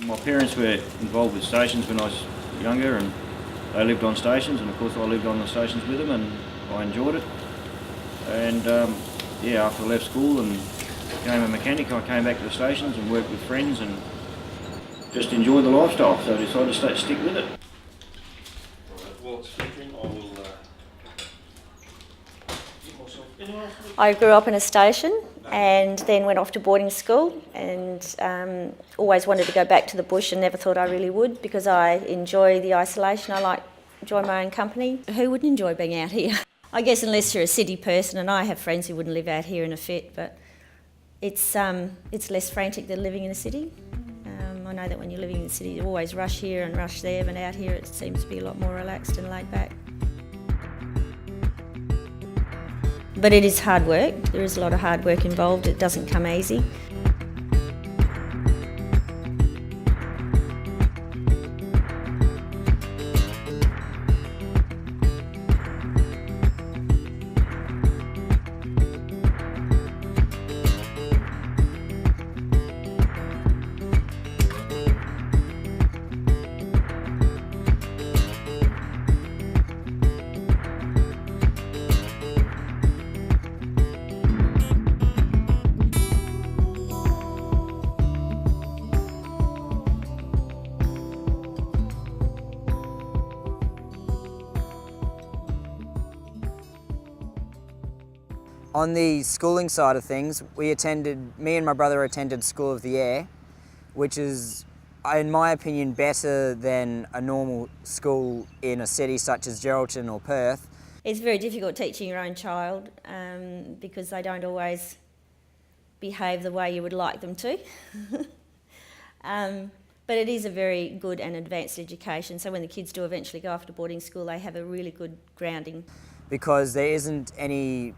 My parents were involved with stations when I was younger, and they lived on stations, and of course I lived on the stations with them, and I enjoyed it. And yeah, after I left school and became a mechanic, I came back to the stations and worked with friends and just enjoyed the lifestyle, so I decided to stick with it. While it's filtering, I will get myself in. I grew up in a station and then went off to boarding school, and always wanted to go back to the bush and never thought I really would, because I enjoy the isolation. I enjoy my own company. Who wouldn't enjoy being out here? I guess unless you're a city person, and I have friends who wouldn't live out here in a fit, but it's less frantic than living in a city. I know that when you're living in the city, you always rush here and rush there, but out here it seems to be a lot more relaxed and laid back. But it is hard work. There is a lot of hard work involved. It doesn't come easy. On the schooling side of things, me and my brother attended School of the Air, which is, in my opinion, better than a normal school in a city such as Geraldton or Perth. It's very difficult teaching your own child because they don't always behave the way you would like them to. But it is a very good and advanced education, so when the kids do eventually go off to boarding school, they have a really good grounding. Because there isn't any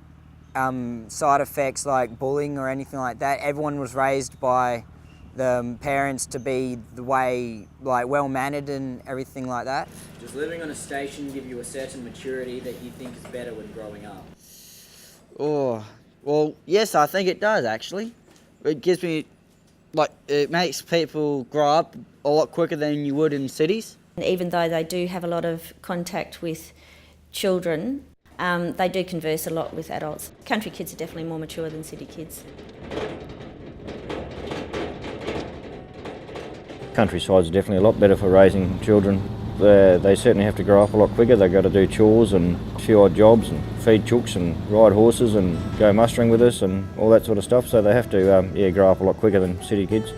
side effects like bullying or anything like that. Everyone was raised by the parents to be the way, like, well-mannered and everything like that. Does living on a station give you a certain maturity that you think is better when growing up? Oh, well, yes, I think it does, actually. It gives me, it makes people grow up a lot quicker than you would in cities. And even though they do have a lot of contact with children, they do converse a lot with adults. Country kids are definitely more mature than city kids. Countryside's definitely a lot better for raising children. They certainly have to grow up a lot quicker. They've got to do chores and a few odd jobs and feed chooks and ride horses and go mustering with us and all that sort of stuff. So they have to grow up a lot quicker than city kids.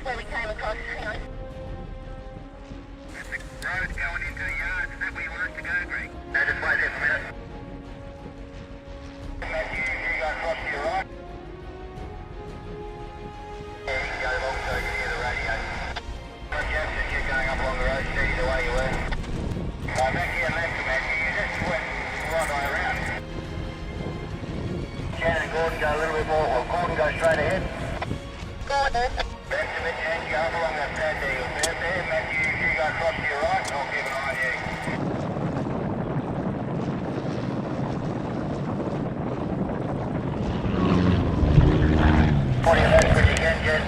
Where we came across, hang on. There's a road going into the yard. Is that where you want us to go, Greg? No, just wait there for a minute. up along that track there. You'll see it there. Matthew, you go across to your right, and I'll keep an eye on you. 40 minutes for the engine.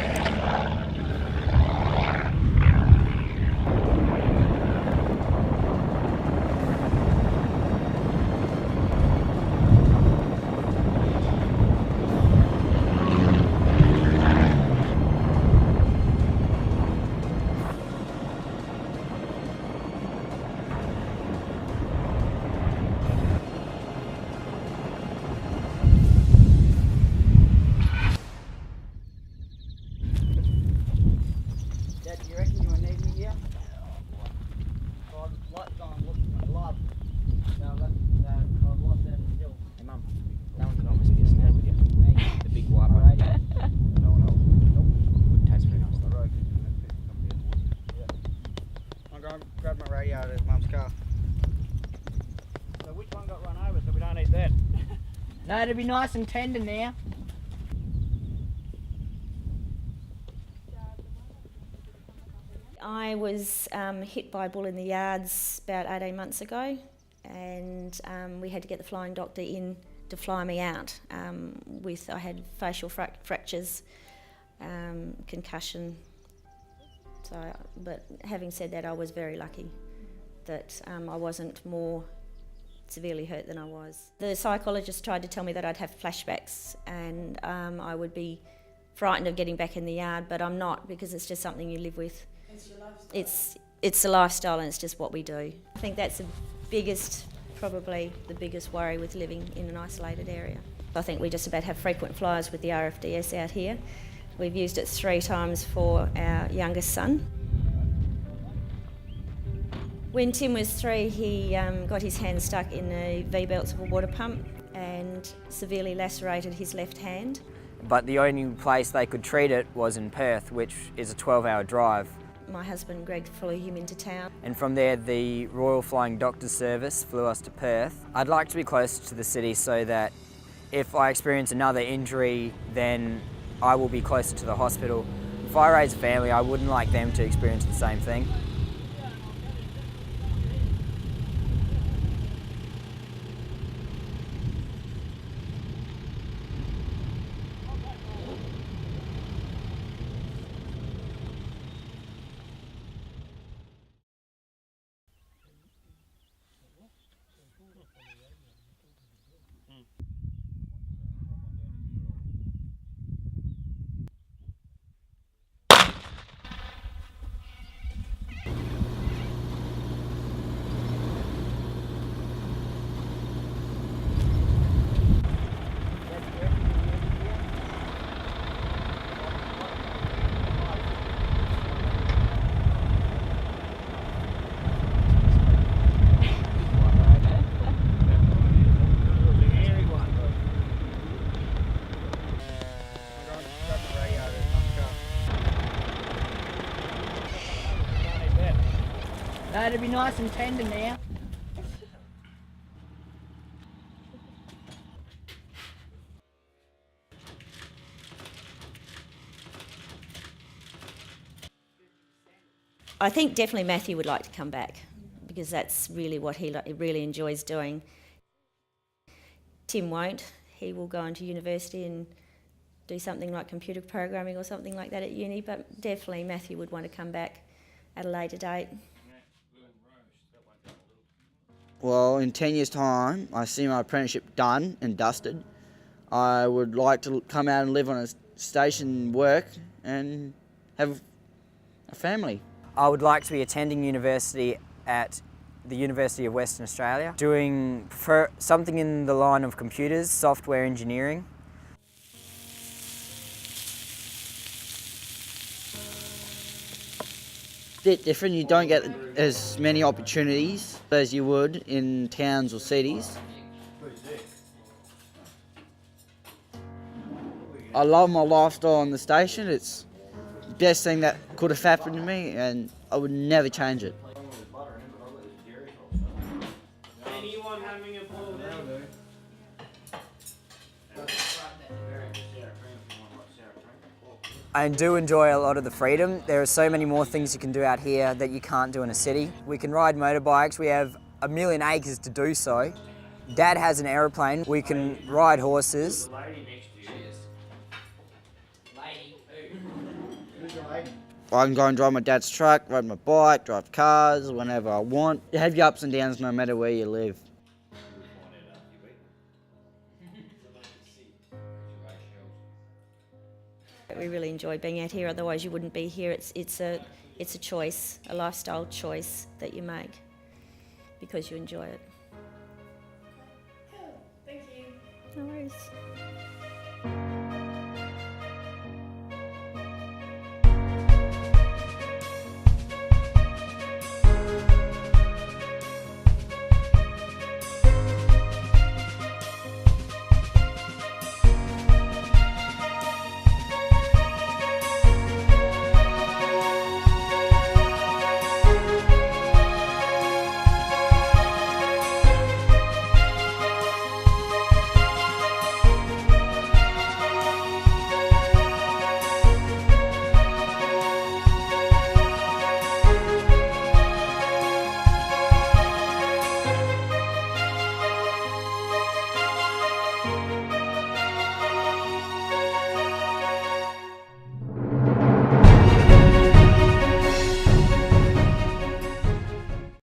Dad, do you reckon you would need me here? Lights on, look, live. I've lost that still. Hey mum, that one's almost be a snare with you. The big white one. No, wouldn't taste very nice though. I'm going to grab my radio out of Mum's car. So which one got run over so we don't eat that? No, it'll be nice and tender now. I was hit by a bull in the yards about 18 months ago, and we had to get the flying doctor in to fly me out. I had facial fractures, concussion. But having said that, I was very lucky that I wasn't more severely hurt than I was. The psychologist tried to tell me that I'd have flashbacks and I would be frightened of getting back in the yard, but I'm not, because it's just something you live with. It's a lifestyle, and it's just what we do. I think that's probably the biggest worry with living in an isolated area. I think we just about have frequent flyers with the RFDS out here. We've used it 3 times for our youngest son. When Tim was 3, he got his hand stuck in the V-belts of a water pump and severely lacerated his left hand. But the only place they could treat it was in Perth, which is a 12-hour drive. My husband Greg flew him into town. And from there, the Royal Flying Doctors Service flew us to Perth. I'd like to be closer to the city so that if I experience another injury, then I will be closer to the hospital. If I raise a family, I wouldn't like them to experience the same thing. No, it'll be nice and tender now. I think definitely Matthew would like to come back, because that's really what he really enjoys doing. Tim won't. He will go into university and do something like computer programming or something like that at uni, but definitely Matthew would want to come back at a later date. Well, in 10 years' time, I see my apprenticeship done and dusted. I would like to come out and live on a station, work, and have a family. I would like to be attending university at the University of Western Australia, doing something in the line of computers, software engineering. Bit different, you don't get as many opportunities as you would in towns or cities. I love my lifestyle on the station. It's the best thing that could have happened to me, and I would never change it. Anyone having a ball there? I do enjoy a lot of the freedom. There are so many more things you can do out here that you can't do in a city. We can ride motorbikes, we have a million acres to do so. Dad has an aeroplane, we can ride horses. I can go and drive my dad's truck, ride my bike, drive cars whenever I want. You have your ups and downs no matter where you live. We really enjoy being out here, otherwise you wouldn't be here. It's a choice, a lifestyle choice that you make because you enjoy it. Thank you. No worries.